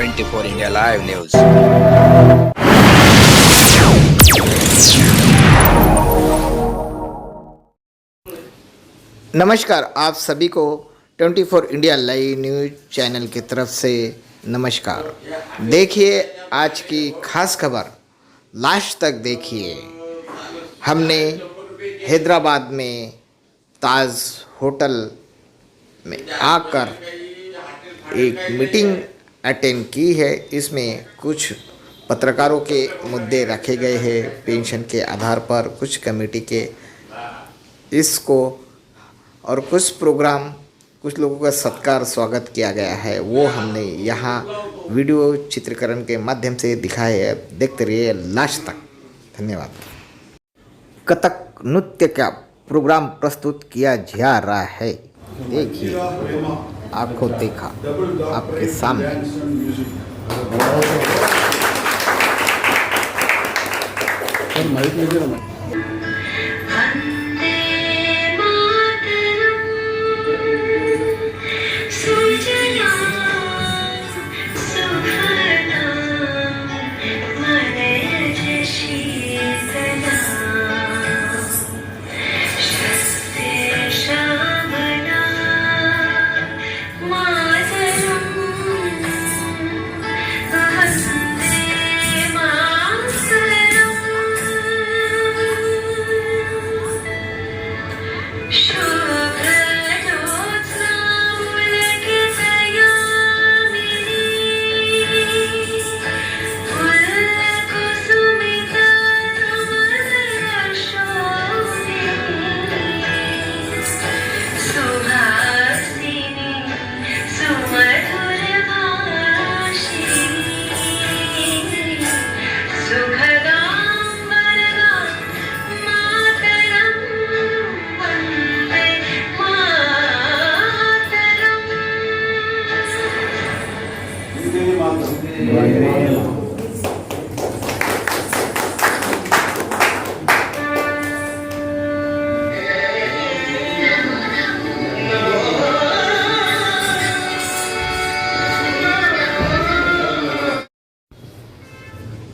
24 India live news. नमस्कार, आप सभी को 24 इंडिया लाइव न्यूज चैनल की तरफ से नमस्कार। देखिए आज की खास खबर, लास्ट तक देखिए। हमने हैदराबाद में ताज होटल में आकर एक मीटिंग अटेंड की है। इसमें कुछ पत्रकारों के मुद्दे रखे गए हैं, पेंशन के आधार पर कुछ कमेटी के इसको, और कुछ प्रोग्राम, कुछ लोगों का सत्कार स्वागत किया गया है। वो हमने यहाँ वीडियो चित्रीकरण के माध्यम से दिखाए है। देखते रहिए लास्ट तक। धन्यवाद। कथक नृत्य का प्रोग्राम प्रस्तुत किया जा रहा है। देखिए, आंखों देखा आपके सामने।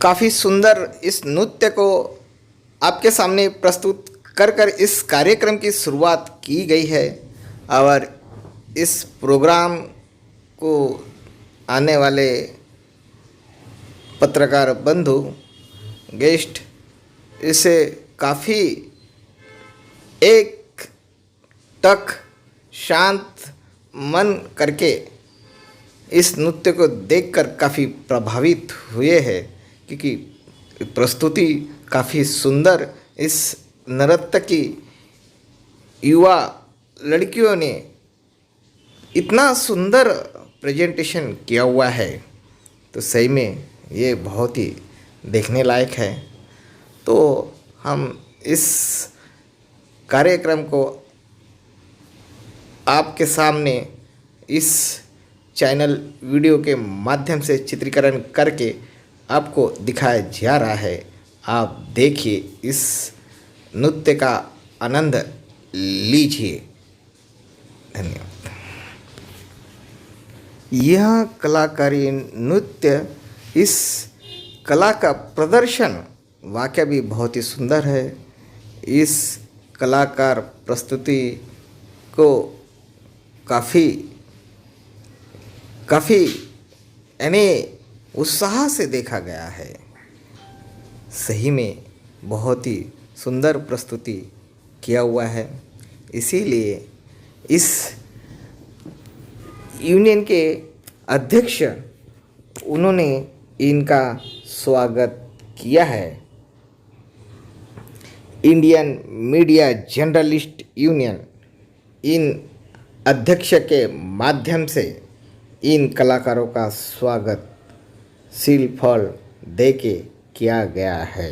काफ़ी सुंदर इस नृत्य को आपके सामने प्रस्तुत कर इस कार्यक्रम की शुरुआत की गई है। और इस प्रोग्राम को आने वाले पत्रकार बंधु, गेस्ट, इसे काफ़ी एक टक शांत मन करके इस नृत्य को देखकर काफ़ी प्रभावित हुए हैं, क्योंकि प्रस्तुति काफ़ी सुंदर, इस नर्तकी युवा लड़कियों ने इतना सुंदर प्रेजेंटेशन किया हुआ है, तो सही में ये बहुत ही देखने लायक है। तो हम इस कार्यक्रम को आपके सामने इस चैनल वीडियो के माध्यम से चित्रीकरण करके आपको दिखाया जा रहा है। आप देखिए, इस नृत्य का आनंद लीजिए। धन्यवाद। यह कलाकारी नृत्य, इस कला का प्रदर्शन वाकई भी बहुत ही सुंदर है। इस कलाकार प्रस्तुति को काफ़ी यानी उत्साह से देखा गया है। सही में बहुत ही सुंदर प्रस्तुति किया हुआ है। इसीलिए इस यूनियन के अध्यक्ष, उन्होंने इनका स्वागत किया है। इंडियन मीडिया जर्नलिस्ट यूनियन, इन अध्यक्ष के माध्यम से इन कलाकारों का स्वागत सीलफल देके किया गया है।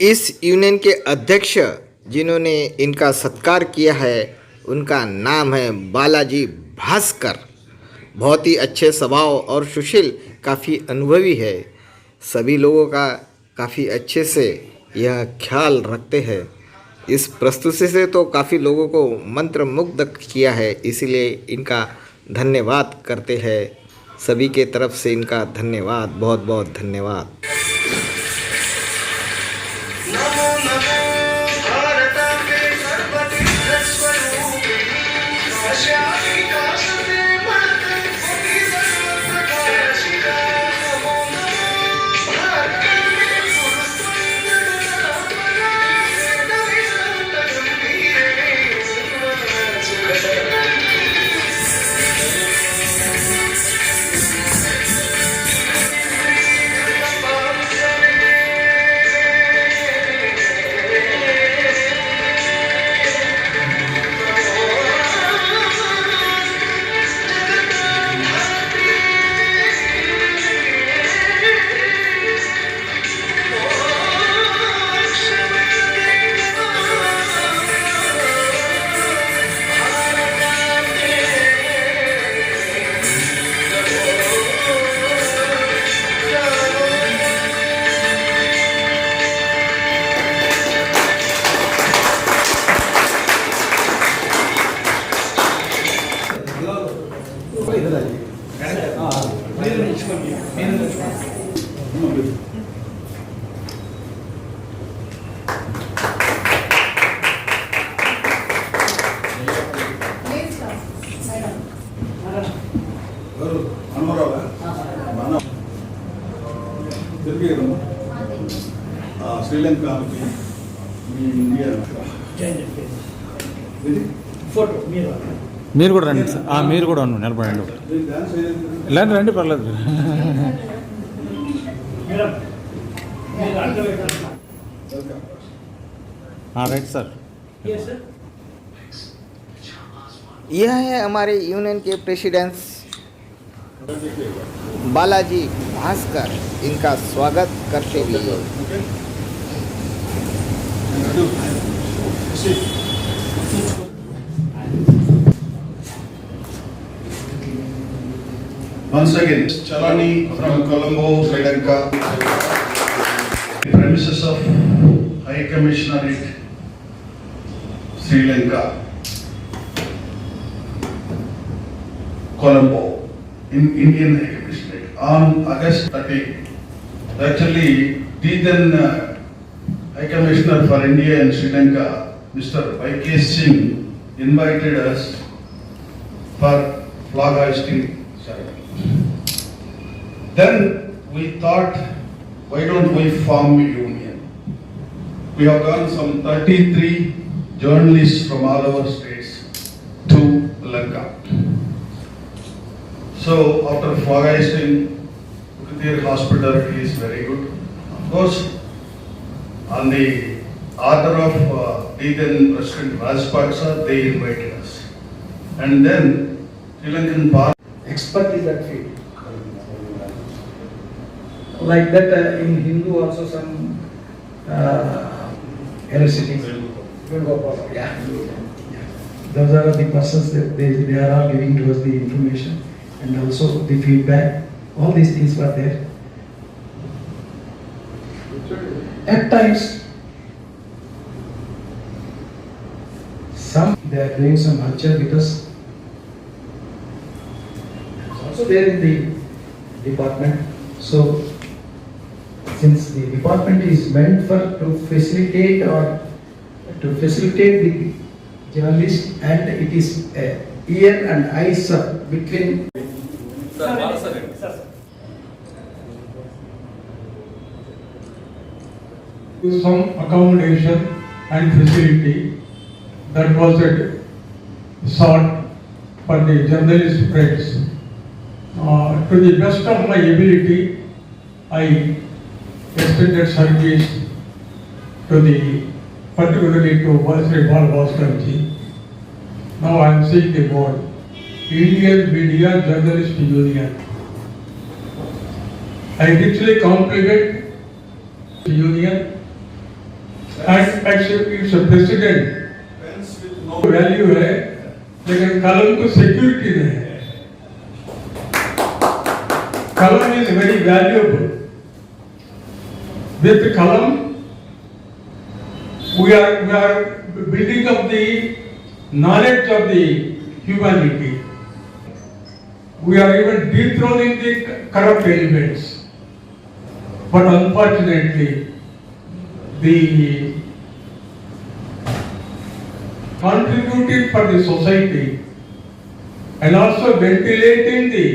इस यूनियन के अध्यक्ष जिन्होंने इनका सत्कार किया है, उनका नाम है बालाजी भास्कर। बहुत ही अच्छे स्वभाव और सुशील, काफ़ी अनुभवी है। सभी लोगों का काफ़ी अच्छे से यह ख्याल रखते हैं। इस प्रस्तुति से तो काफ़ी लोगों को मंत्रमुग्ध किया है, इसीलिए इनका धन्यवाद करते हैं। सभी के तरफ से इनका धन्यवाद, बहुत बहुत धन्यवाद। శ్రీలంక ఇండియా మీరు కూడా రండి సార్. మీరు కూడా నిలబడండి. రండి రండి, పర్లేదు. Right sir. यह है हमारे यूनियन के प्रेसिडेंट बालाजी भास्कर, इनका स्वागत करते हुए Once again, Chalani from Colombo, Sri Lanka, the premises of High Commissionerate, Sri Lanka, Colombo, in Indian High Commissionerate, on August 30. Actually, the then High Commissioner for India and Sri Lanka, Mr. Y.K. Singh, invited us for flag hoisting ceremony. Then we thought, why don't we form a union? We have got some 33 journalists from all over states to Lanka. So after flag hoisting, their hospitality is very good. Of course, on the order of the then President Rajapaksa, they invited us. And then Sri Lankan Parliament. Expert in that field. Like that in Hindu also some electricity. Yeah. Those are the persons that they are all giving to us the information and also the feedback. All these things were there. At times, they are doing some hardship because also there in the department. So, since the department is meant for to facilitate the journalist, and it is a ear and eyes between. Some accommodation and facility that was sought for the journalist friends. To the best of my ability, I extended service to the, particularly to Sri Balbhaskarji. Now I am seeing the board, Indian Media Journalist Union. I richly compliment the union and actually its president. Value है लेकिन कलम को security नहीं है. Kalam is very valuable. With Kalam, we are building up the knowledge of the humanity. we are even dethroning the corrupt elements. But unfortunately, the contributing for the society and also ventilating the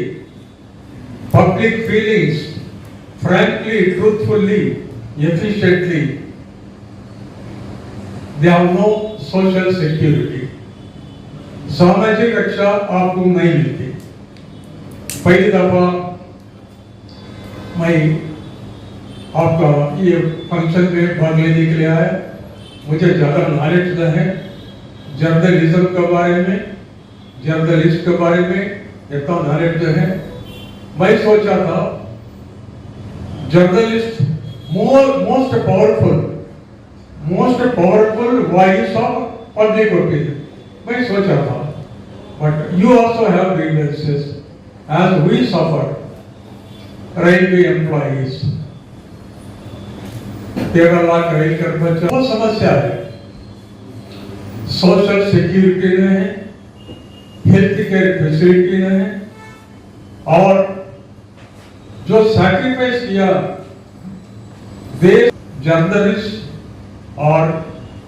public feelings frankly, truthfully, efficiently, they have no social security. सामाजिक रक्षा आपको नहीं मिलती। पहली दफा मैं आपका ये function में भाग लेने के लिए आया, मुझे ज्यादा नॉलेज न है जर्नलिज्म के बारे में, जर्नलिस्ट के बारे में इतना नॉलेज है। मैं सोचा था journalist most powerful voice of public opinion, मैं सोचा था। But you also have grievances as we suffer railway employees, 13 lakh rail कर्मचारी, वो समस्या है। सोशल सिक्योरिटी नहीं है, हेल्थ केयर फैसिलिटी नहीं है, और जो सैक्रिफाइस किया देश जर्नलिस्ट और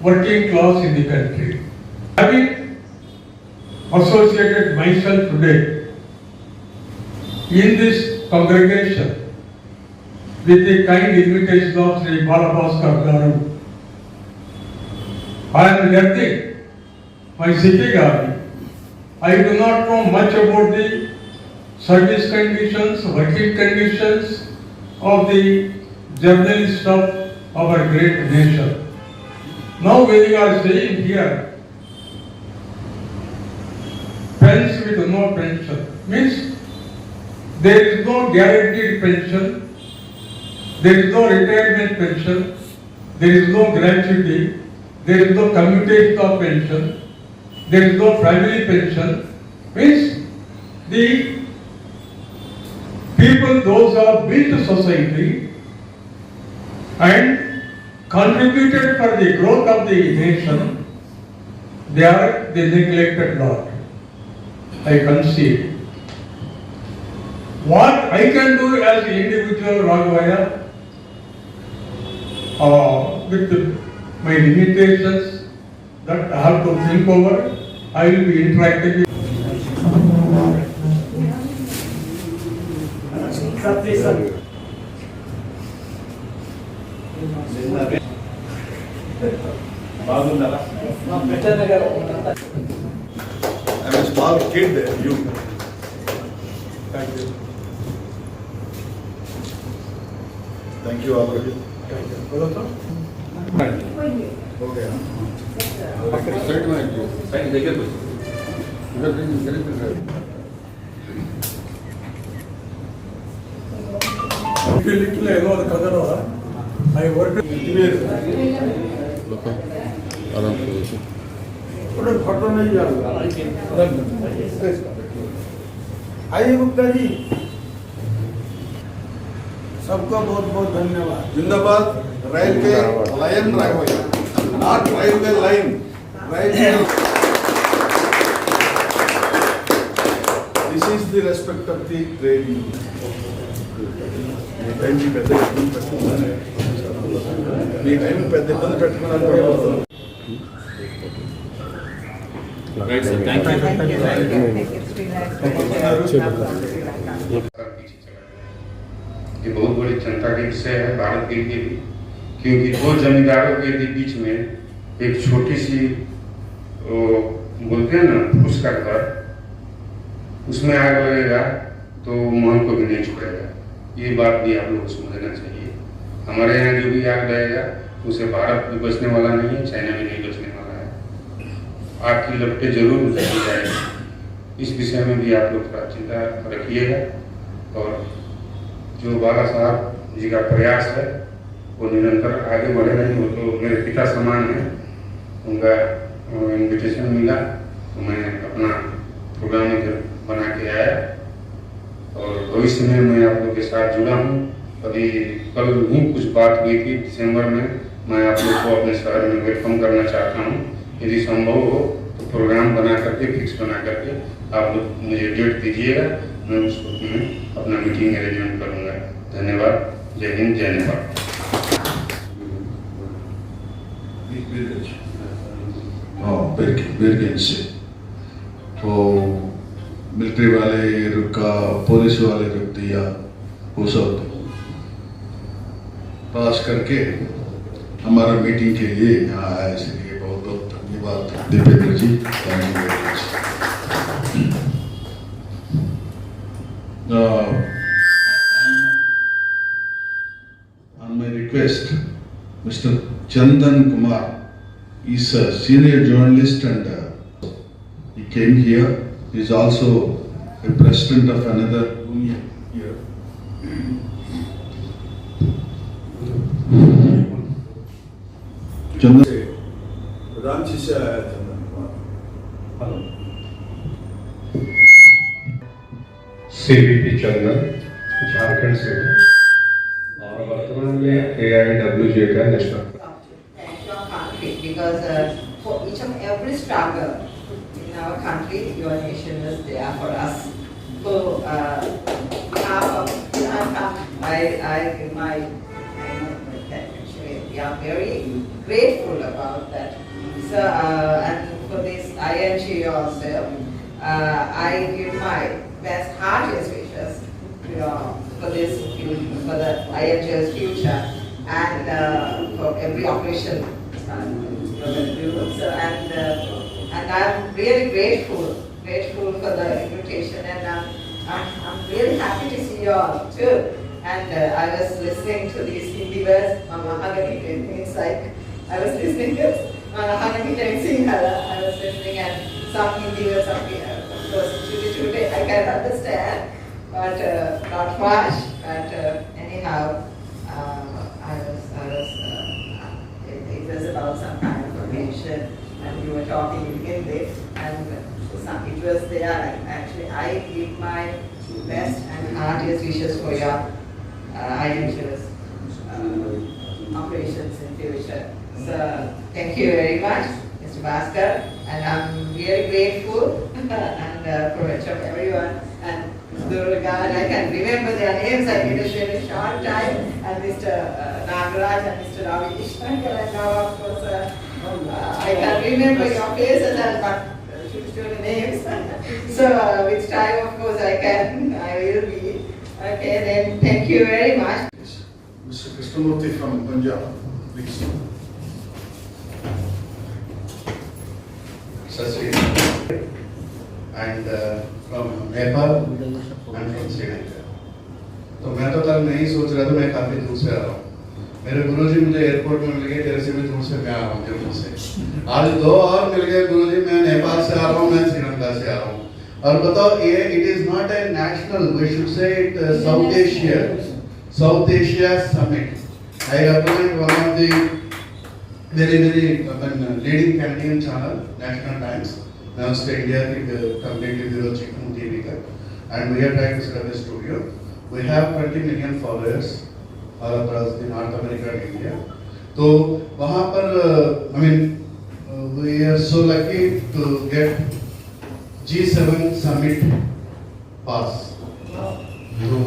working class in the country. Having associated myself today in this congregation with the kind invitation of Sri Balabhaskar Garu, I am learning my Sikh army. I do not know much about the service conditions, working conditions of the journalists of our great nation. Now we are saying here, friends with no pension, means there is no guaranteed pension, there is no retirement pension, there is no gratuity, there is no commutation of pension, there is no family pension, means the people those who have built society and contributed for the growth of the nation, they are the neglected lot. I concede. What I can do as an individual Raghavaya, with my limitations that I have to think over, I will be interacting with. I'm a small kid, you. Thank you. Thank you all of you. Okay. Little I know the color. I worked. आइए गुप्ता जी, सबका बहुत बहुत धन्यवाद। जिंदाबाद railway lion Raghavaya, not railway line. Railway. This is the respect of the trade union. Me time పెద్ద ఇబ్బంది పెట్టుకున్నాను. ये बहुत बड़ी चिंता का विषय है भारत के लिए भी, क्योंकि दो जमींदारों के बीच में एक छोटी सी बोलते हैं ना फूस का घर, उसमें आग लगेगा तो महल को भी नहीं छोड़ेगा। ये बात भी आप लोगों को समझना चाहिए। हमारे यहाँ जो भी आग लगेगा उसे भारत भी बचने वाला नहीं है, चाइना भी नहीं बचने वाला है। आग की लपटें जरूर उठाई जाएगी। इस विषय में भी आप लोग थोड़ा चिंता रखिएगा, और जो बाला साहब जी का प्रयास है वो निरंतर आगे बढ़े रहे। वो तो मेरे पिता समान है, उनका इन्विटेशन मिला तो मैं अपना प्रोग्राम इधर बना के आया, और भविष्य में मैं आप लोग के साथ जुड़ा हूँ। अभी कल ही कुछ बात हुई थी दिसंबर में, मैं आप लोग को अपने शहर में वेलकम करना चाहता हूँ। यदि संभव हो तो प्रोग्राम बना करके फिक्स बना करके आप लोग मुझे डेट दीजिएगा, मैं उस वक्त में अपना मीटिंग अरेंजमेंट करूँगा। धन्यवाद। जय हिंद, जय नेपाल। बिरगंज से तो मिलिट्री वाले रुका, पुलिस वाले रुक दिया, वो सब पास करके हमारा मीटिंग के लिए यहाँ आया। इसलिए बहुत बहुत धन्यवाद Devendra ji. Thank you very much. On my request, Mr. Chandan Kumar is a senior journalist and he came here. He is also a president of another union here. Chandan. प्रधान शिष्य आया चंदन कुमार। CVP चंदन, झारखंड से और वर्तमान में AIWJ का national. Thank your country because for each and every struggle in our country, your nation is there for us. So, behalf of Sri Lanka, I give my actually we are very grateful about that. So, and for this ING also, I give my best heartiest wishes for this for the ING's future and for every operation you're going to do. So, and I'm really grateful for the invitation, and I'm really happy to see you all too. And I was listening to these Hindi words, Mahagani, it's like I was listening to Mahagani Singhala. I was listening, and some Hindi words, of course, today I can understand, but not much. But anyhow, it was about some kind of information, and you were talking in Hindi, and it was there. Actually, I give my best and heartiest wishes for your ING's operations in future. So, thank you very much, Mr. Bhaskar, and I'm really grateful and for everyone. And Mr. Durga, I can remember their names. I did a very short time, and Mr. Nagaraj and Mr. Ravi Shankar, and now of course I can remember your faces and but the names. So which time of course I will be. Okay, then thank you very much. Mr. Krishnamurthy from Punjab, please. Sasri and from Nepal and from Sri Lanka. तो मैं तो कल नहीं सोच रहा था, मैं काफी दूर से आ रहा हूँ। मेरे गुरुजी मुझे एयरपोर्ट में मिल गए, तेरे से भी दूर से मैं आ रहा हूँ, जम्मू से। आज दो और मिल गए गुरुजी, मैं नेपाल से आ रहा हूँ, मैं श्रीलंका से आ रहा हूँ। और बताओ ये it is not a national, we should say it South Asia summit. I represent one of the very leading candidate channel National Times. मैं उसके इंडिया की कंप्लीटली ब्यूरो चीफ हूँ टीवी का, and we are trying to set up a studio. We have 20 million followers all across the North America and India. तो वहाँ पर I mean we are so lucky to get G7 summit pass. तो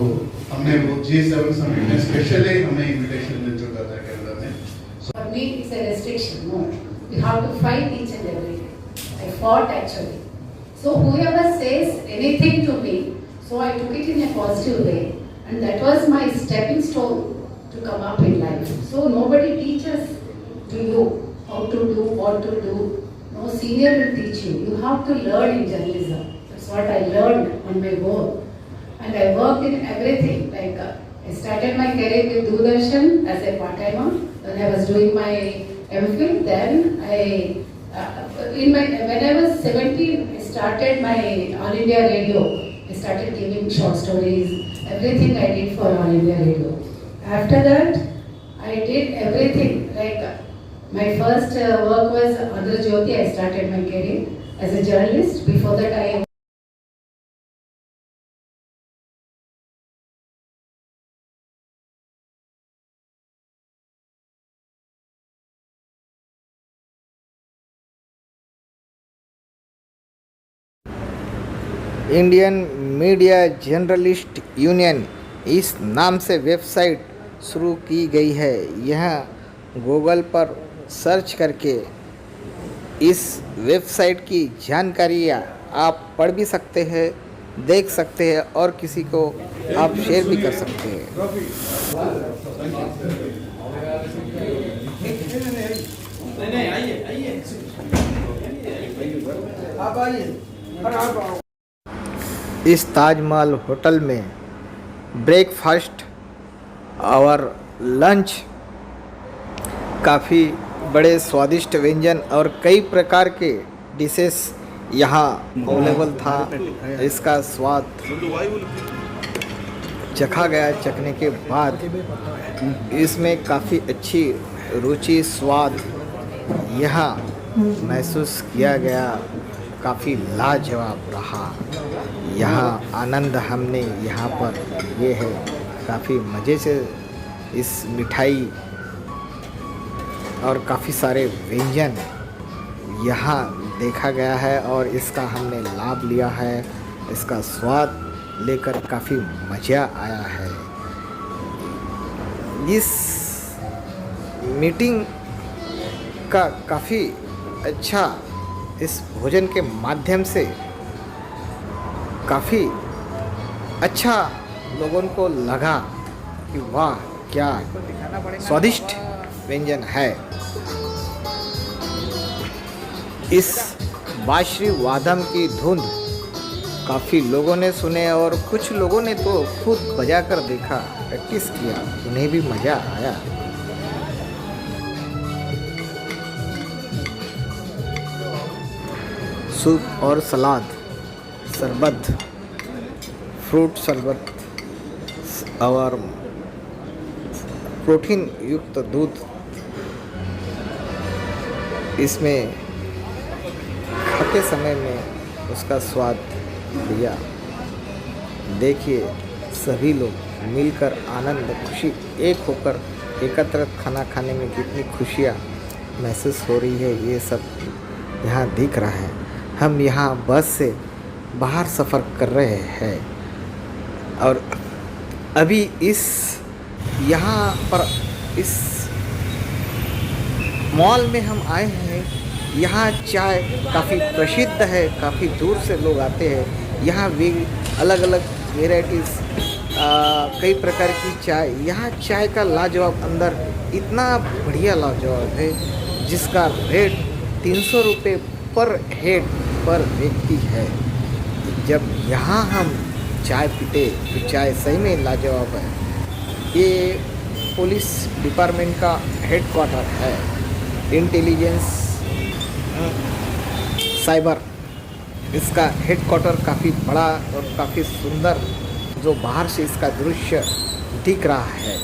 हमने वो G7 summit में specially हमें invitation मिल चुका था कनाडा में. For me, it's a restriction. No, we have to fight each and every day. I fought actually. So whoever says anything to me, so I took it in a positive way, and that was my stepping stone to come up in life. So nobody teaches to you how to do, what to do. No senior will teach you. You have to learn in journalism. That's what I learned on my own, and I worked in everything. Like I started my career with Doordarshan as a part-timer when I was doing my MPhil. Then when I was 17, I started my All India Radio. I started giving short stories, everything I did for All India Radio. After that, I did everything. Like my first work was Andhra Jyoti. I started my career as a journalist. Before that, I Indian media journalist union इस नाम से website शुरू की गई है। यह Google पर search करके इस वेबसाइट की जानकारियाँ आप पढ़ भी सकते हैं, देख सकते हैं और किसी को आप शेयर भी कर सकते हैं। आप आइए और आप आओ। इस ताजमहल होटल में ब्रेकफास्ट और लंच काफ़ी बड़े स्वादिष्ट व्यंजन और कई प्रकार के डिशेस यहाँ अवेलेबल था। इसका स्वाद चखा गया। चखने के बाद इसमें काफ़ी अच्छी रुचि स्वाद यहाँ महसूस किया गया। काफ़ी लाजवाब रहा। यहाँ आनंद हमने यहाँ पर ये है, काफ़ी मज़े से इस मिठाई और काफ़ी सारे व्यंजन यहाँ देखा गया है और इसका हमने लाभ लिया है। इसका स्वाद लेकर काफ़ी मज़ा आया है। इस मीटिंग का काफ़ी अच्छा इस भोजन के माध्यम से काफ़ी अच्छा लोगों को लगा कि वाह क्या स्वादिष्ट व्यंजन है। इस बांसुरी वादन की धुन काफ़ी लोगों ने सुने और कुछ लोगों ने तो खुद बजा कर देखा, प्रैक्टिस किया, उन्हें भी मज़ा आया। सूप और सलाद, शरबत, फ्रूट शरबत और प्रोटीन युक्त दूध इसमें खाते समय में उसका स्वाद लिया। देखिए सभी लोग मिलकर आनंद खुशी एक होकर एकत्र खाना खाने में कितनी खुशियाँ महसूस हो रही है, ये सब यहाँ दिख रहा है। हम यहाँ बस से बाहर सफ़र कर रहे हैं और अभी इस यहाँ पर इस मॉल में हम आए हैं। यहाँ चाय काफ़ी प्रसिद्ध है, काफ़ी दूर से लोग आते हैं। यहाँ भी अलग अलग वेराइटीज़ कई प्रकार की चाय। यहाँ चाय का लाजवाब अंदर इतना बढ़िया लाजवाब है जिसका रेट 300 रुपये पर हेड पर व्यक्ति है। जब यहाँ हम चाय पीते तो चाय सही में लाजवाब है। ये पुलिस डिपार्टमेंट का हेडक्वार्टर है। इंटेलिजेंस साइबर इसका हेडक्वार्टर काफ़ी बड़ा और काफ़ी सुंदर जो बाहर से इसका दृश्य दिख रहा है।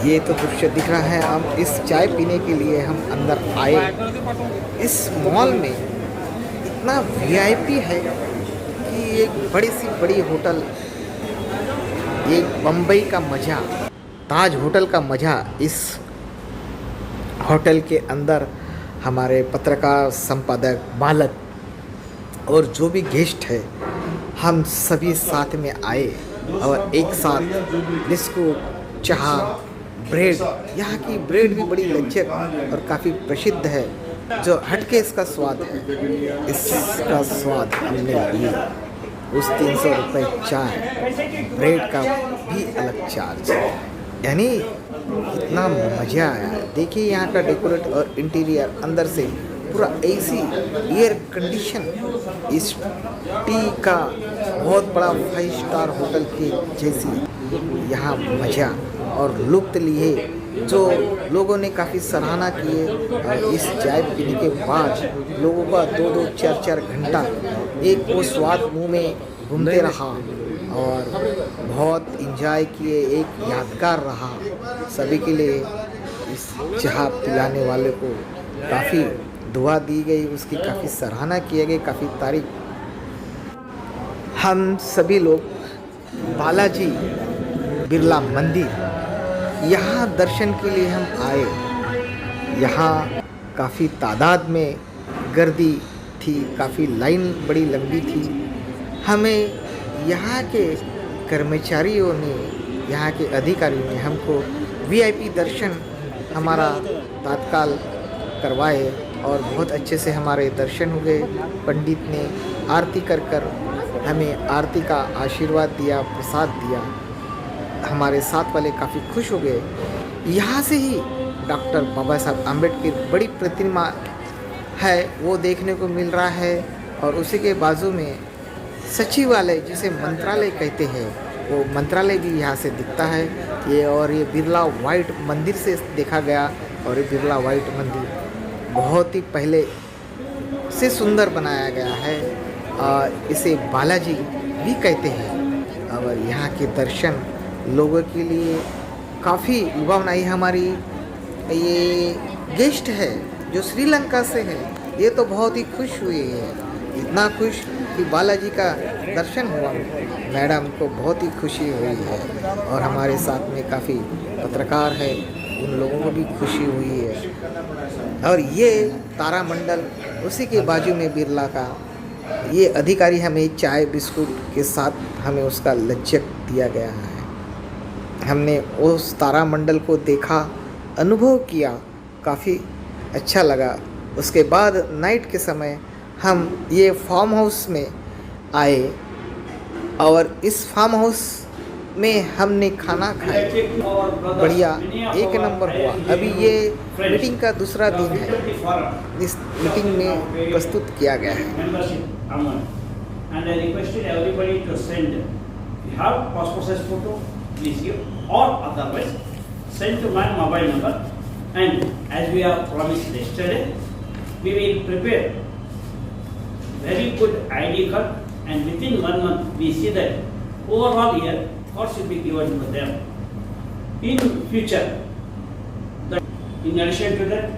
ये तो दृश्य दिख रहा है। हम इस चाय पीने के लिए हम अंदर आए। इस मॉल में इतना वीआईपी है कि एक बड़ी सी बड़ी होटल, एक बम्बई का मज़ा, ताज होटल का मज़ा। इस होटल के अंदर हमारे पत्रकार, संपादक, बालक और जो भी गेस्ट है हम सभी साथ में आए और एक साथ बिस्कुट, चाह, ब्रेड, यहाँ की ब्रेड भी बड़ी लज्जत और काफ़ी प्रसिद्ध है। जो हटके इसका स्वाद है, इसका स्वाद हमने लिया। उस 300 रुपये चाय, ब्रेड का भी अलग चार्ज, यानी इतना मज़ा आया। देखिए यहाँ का डेकोरेट और इंटीरियर अंदर से पूरा एसी एयर कंडीशन। इस टी का बहुत बड़ा 5 स्टार होटल के जैसी यहाँ मज़ा और लुत्फ़ लिए। जो लोगों ने काफ़ी सराहना किए। इस चाय पीने के बाद लोगों का 2-2, 4-4 घंटा एक वो स्वाद मुंह में घूमते रहा और बहुत इंजॉय किए। एक यादगार रहा सभी के लिए। इस चाय पिलाने वाले को काफ़ी दुआ दी गई, उसकी काफ़ी सराहना किए गए, काफ़ी तारीफ। हम सभी लोग बालाजी बिरला मंदिर यहाँ दर्शन के लिए हम आए। यहाँ काफ़ी तादाद में गर्दी थी, काफ़ी लाइन बड़ी लंबी थी। हमें यहाँ के कर्मचारियों ने, यहाँ के अधिकारियों ने हमको वीआईपी दर्शन हमारा तात्काल करवाए और बहुत अच्छे से हमारे दर्शन हुए। पंडित ने आरती कर हमें आरती का आशीर्वाद दिया, प्रसाद दिया। हमारे साथ वाले काफ़ी खुश हो गए। यहाँ से ही डॉक्टर बाबा साहब आम्बेडकर बड़ी प्रतिमा है वो देखने को मिल रहा है, और उसी के बाजू में सचिवालय जिसे मंत्रालय कहते हैं वो मंत्रालय भी यहाँ से दिखता है। ये बिरला वाइट मंदिर से देखा गया, और ये बिरला वाइट मंदिर बहुत ही पहले से सुंदर बनाया गया है, और इसे बालाजी भी कहते हैं। और यहाँ के दर्शन लोगों के लिए काफ़ी लुभावनाई। हमारी ये गेस्ट है जो श्रीलंका से है, ये तो बहुत ही खुश हुई है, इतना खुश कि बालाजी का दर्शन हुआ। मैडम को बहुत ही खुशी हुई है, और हमारे साथ में काफ़ी पत्रकार है, उन लोगों को भी खुशी हुई है। और ये तारामंडल, उसी के बाजू में बिरला का ये अधिकारी हमें चाय बिस्कुट के साथ हमें उसका लज्जत दिया गया है। हमने उस तारामंडल को देखा, अनुभव किया, काफ़ी अच्छा लगा। उसके बाद नाइट के समय हम ये फार्म हाउस में आए, और इस फार्म हाउस में हमने खाना खाया, बढ़िया एक नंबर हुआ। अभी ये मीटिंग का दूसरा दिन है, इस मीटिंग में प्रस्तुत किया गया है। And I requested everybody to send. If you have passport size photo, please give, or otherwise send to my mobile number. And as we have promised yesterday, we will prepare very good ID card, and within 1 month we see that overall year cards will be given to them. In future, in addition to that,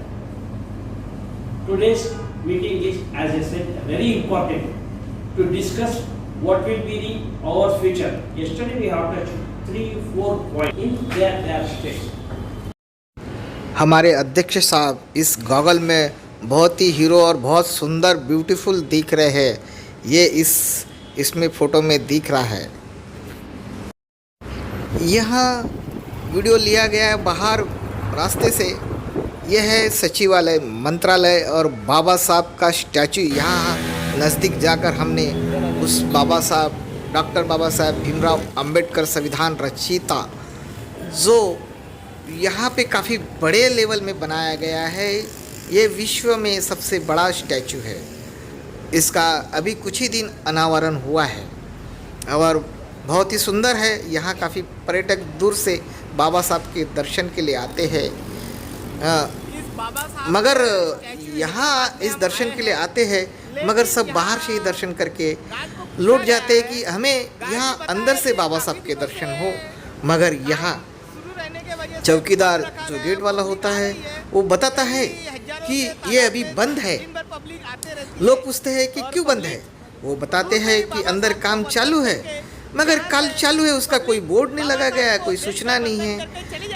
today's meeting is, as I said, very important to discuss what will be our future. Yesterday we have touched 3-4 points in their states. हमारे अध्यक्ष साहब इस goggle में बहुत ही hero और बहुत सुंदर beautiful दिख रहे हैं। ये इसमें फ़ोटो में दिख रहा है। यहाँ वीडियो लिया गया है बाहर रास्ते से। यह है सचिवालय, मंत्रालय और बाबा साहब का स्टैचू। यहाँ नज़दीक जाकर हमने उस बाबा साहब, डॉक्टर बाबा साहब भीमराव अंबेडकर संविधान रचयिता, जो यहाँ पे काफ़ी बड़े लेवल में बनाया गया है, ये विश्व में सबसे बड़ा स्टैचू है। इसका अभी कुछ ही दिन अनावरण हुआ है और बहुत ही सुंदर है। यहाँ काफ़ी पर्यटक दूर से बाबा साहब के दर्शन के लिए आते हैं, मगर यहाँ इस दर्शन के लिए आते हैं, मगर सब बाहर से ही दर्शन करके लौट जाते हैं कि हमें यहाँ अंदर से बाबा साहब के दर्शन हो। मगर यहाँ चौकीदार जो गेट वाला होता है वो बताता है कि ये अभी बंद है। लोग पूछते हैं कि क्यों बंद है, वो बताते हैं कि अंदर काम चालू है, मगर कल चालू है, उसका कोई बोर्ड नहीं लगा गया है, कोई सूचना नहीं है।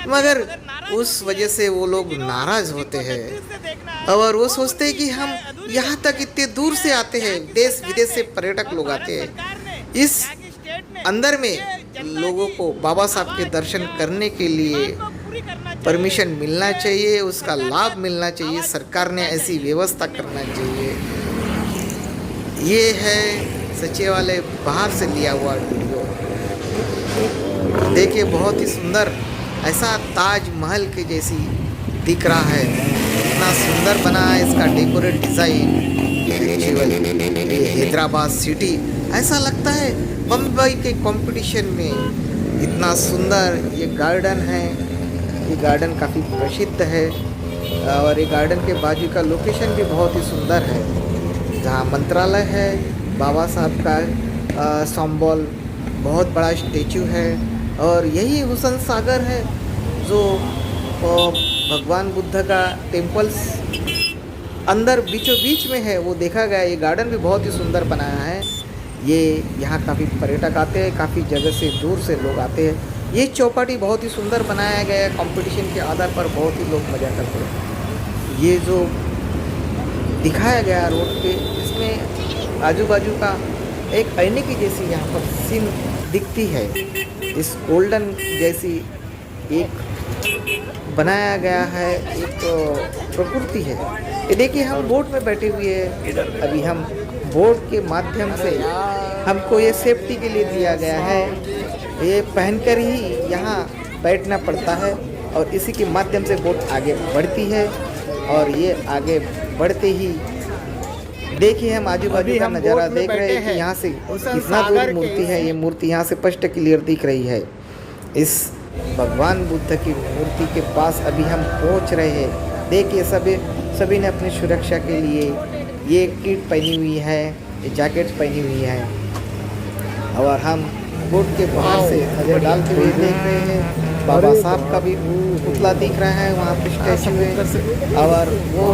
मगर उस वजह से वो लोग नाराज़ होते हैं और वो सोचते हैं कि हम यहाँ तक इतने दूर से आते हैं, देश विदेश से पर्यटक लोग आते हैं। इस अंदर में लोगों को बाबा साहब के दर्शन करने के लिए परमिशन मिलना चाहिए, उसका लाभ मिलना चाहिए, सरकार ने ऐसी व्यवस्था करना चाहिए। ये है सचिवालय बाहर से लिया हुआ वीडियो। देखिए बहुत ही सुंदर, ऐसा ताजमहल के जैसी दिख रहा है, इतना सुंदर बना है इसका डेकोरेट डिज़ाइन। ये हैदराबाद सिटी ऐसा लगता है बम्बई के कंपटीशन में, इतना सुंदर ये गार्डन है। ये गार्डन काफ़ी प्रसिद्ध है और ये गार्डन के बाजू का लोकेशन भी बहुत ही सुंदर है, जहाँ मंत्रालय है, बाबा साहब का सिंबल, बहुत बड़ा स्टेचू है। और यही हुसैन सागर है जो भगवान बुद्ध का टेम्पल्स अंदर बीचों बीच में है, वो देखा गया। ये गार्डन भी बहुत ही सुंदर बनाया है। ये यहाँ काफ़ी पर्यटक आते हैं, काफ़ी जगह से दूर से लोग आते हैं। ये चौपाटी बहुत ही सुंदर बनाया गया है, कंपटीशन के आधार पर बहुत ही लोग मज़ा करते हैं। ये जो दिखाया गया रोड पे, इस इसमें आजू बाजू का एक आईने की जैसी यहाँ पर सीन दिखती है। इस गोल्डन जैसी एक बनाया गया है, एक प्रकृति है। ये देखिए हम बोट में बैठे हुए हैं। अभी हम बोट के माध्यम से, हमको ये सेफ्टी के लिए दिया गया है, ये पहनकर ही यहाँ बैठना पड़ता है और इसी के माध्यम से बोट आगे बढ़ती है। और ये आगे बढ़ते ही देखिए हम आजू बाजू का नज़ारा देख रहे हैं कि यहाँ से कितना दूर मूर्ति है। ये मूर्ति यहाँ से स्पष्ट क्लियर दिख रही है। इस भगवान बुद्ध की मूर्ति के पास अभी हम पहुँच रहे हैं। देखिए सभी ने अपनी सुरक्षा के लिए ये किट पहनी हुई है, ये जैकेट पहनी हुई है। और हम बोट के बाहर से नज़र डालते हुए देख रहे हैं। बाबा साहब का भी पुतला दिख रहा है वहाँ पे स्टैचू में, और वो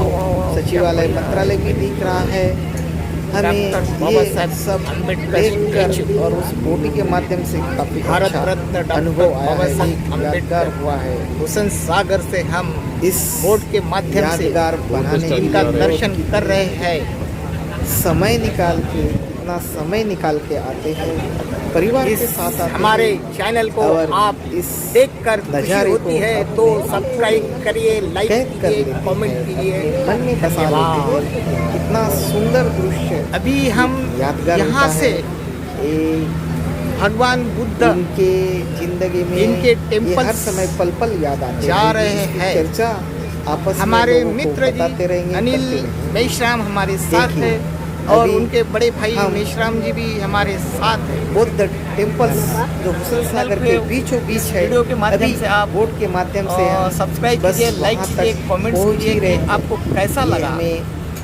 सचिवालय मंत्रालय भी दिख रहा है। हमें ये सब देखकर और उस बोटी के माध्यम से काफ़ी अच्छा अनुभव आया है, यादगार हुआ है। हुसैन सागर से हम इस बोट के माध्यम से यादगार बनाने इनका दर्शन कर रहे हैं। समय निकाल के, इतना समय निकाल के आते हैं परिवार के साथ आते हमारे हैं। चैनल को और आप इस देखकर खुशी नज़ारे होती को है तो सब्सक्राइब करिए, लाइक कीजिए, कमेंट कीजिए। मन में बसा लेते हैं। कितना सुंदर दृश्य अभी हम यादगार यहाँ होता से है। भगवान बुद्ध इनके जिंदगी में इनके ये टेम्पल हर समय पल पल याद आते जा हैं। रहे इसकी हैं। चर्चा आपस में हमारे लोगों को मित्र बताते जी रहेंगे, अनिल करते रहेंगे। मेश्राम हमारे साथ देखिए, है और अभी उनके बड़े भाई हम मेश्राम जी भी हमारे साथ है। बुद्ध टेम्पल्स जो हुसैन सागर के बीचों बीच है, वीडियो के माध्यम अभी से आप बोट के माध्यम से हम सब्सक्राइब बस कीजिए, लाइक वहाँ कीजिए, तक कमेंट्स पहुँच ही कीजिए रहे कि हैं। आपको कैसा ये लगा। हमें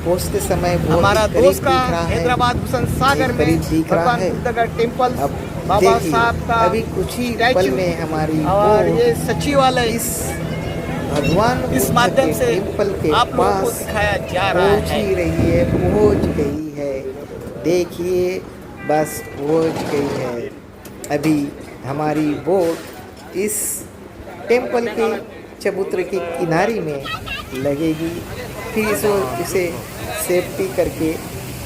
पहुँचते समय बहुत हमारा ही करीब दोस्त का दिख रहा है। हैदराबाद हुसैन सागर में करीब दिख रहा भगवान है। बुद्ध का टेम्पल, अब बाबा देखिए, साहब का अभी कुछ ही स्टैचू पल में हमारी और बोट ये सचिवालय इस भगवान इस बुद्ध माध्यम के से टेम्पल के आप लोगों को पास दिखाया जा रहा पहुंच है। ही रही है, पहुंच गई है। देखिए बस पहुंच गई है। अभी हमारी बोट इस टेम्पल के चबूतरे की किनारे में लगेगी, फिर इसे सेफ्टी करके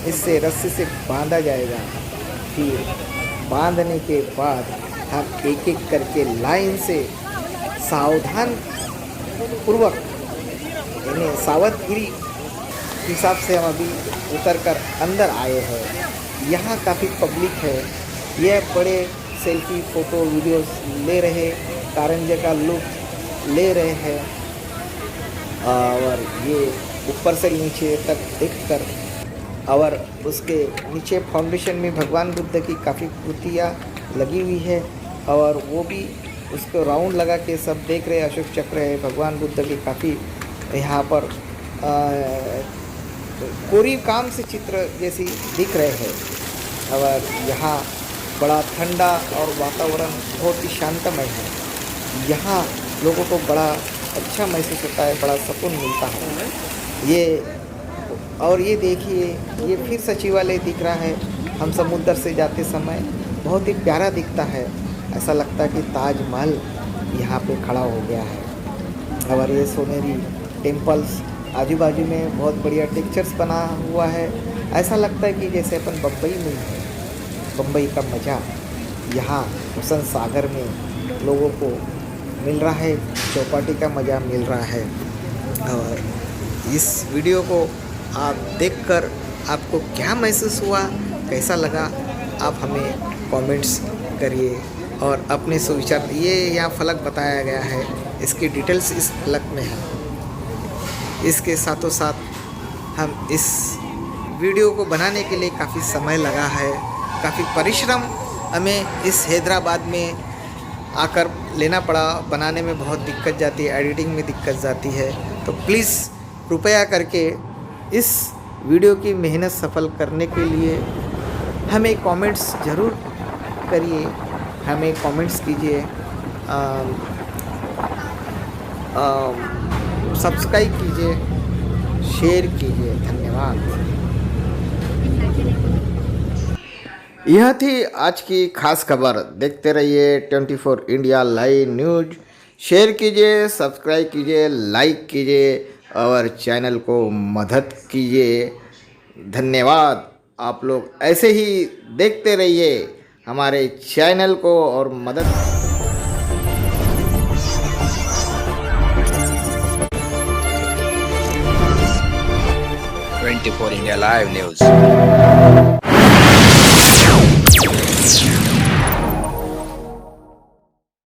इससे रस्सी से बांधा जाएगा। फिर बांधने के बाद हम एक एक करके लाइन से सावधान पूर्वक, यानी सावधगिरी हिसाब से हम अभी उतर कर अंदर आए हैं। यहाँ काफ़ी पब्लिक है। यह बड़े सेल्फी फ़ोटो वीडियोस ले रहे, कारंजे का लुक ले रहे हैं। और ये ऊपर से नीचे तक देखकर, और उसके नीचे फाउंडेशन में भगवान बुद्ध की काफ़ी कृतियाँ लगी हुई है, और वो भी उसको राउंड लगा के सब देख रहे। अशोक चक्र है, भगवान बुद्ध की काफ़ी यहाँ पर कोरीव काम से चित्र जैसी दिख रहे हैं। और यहाँ बड़ा ठंडा और वातावरण बहुत ही शांतमय है। यहाँ लोगों को बड़ा अच्छा महसूस होता है, बड़ा सुकून मिलता है। ये देखिए, ये फिर सचिवालय दिख रहा है। हम समुद्र से जाते समय बहुत ही प्यारा दिखता है। ऐसा लगता है कि ताजमहल यहाँ पे खड़ा हो गया है। और ये सोनेरी टेम्पल्स आजू बाजू में बहुत बढ़िया टेक्चर्स बना हुआ है। ऐसा लगता है कि जैसे अपन बम्बई में हैं। बम्बई का मज़ा यहाँ हुसैन सागर में लोगों को मिल रहा है, चौपाटी का मज़ा मिल रहा है। और इस वीडियो को आप देखकर आपको क्या महसूस हुआ, कैसा लगा, आप हमें कमेंट्स करिए और अपने सुविचार। ये यहाँ फलक बताया गया है, इसकी डिटेल्स इस फलक में है। इसके साथों साथ हम इस वीडियो को बनाने के लिए काफ़ी समय लगा है, काफ़ी परिश्रम हमें इस हैदराबाद में आकर लेना पड़ा। बनाने में बहुत दिक्कत जाती है, एडिटिंग में दिक्कत जाती है। तो प्लीज़ कृपया करके इस वीडियो की मेहनत सफल करने के लिए हमें कमेंट्स ज़रूर करिए, हमें कमेंट्स कीजिए, सब्सक्राइब कीजिए, शेयर कीजिए। धन्यवाद। यह थी आज की खास खबर। देखते रहिए 24 इंडिया लाइव न्यूज। शेयर कीजिए, सब्सक्राइब कीजिए, लाइक कीजिए और चैनल को मदद कीजिए। धन्यवाद। आप लोग ऐसे ही देखते रहिए हमारे चैनल को और मदद 24 India Live News.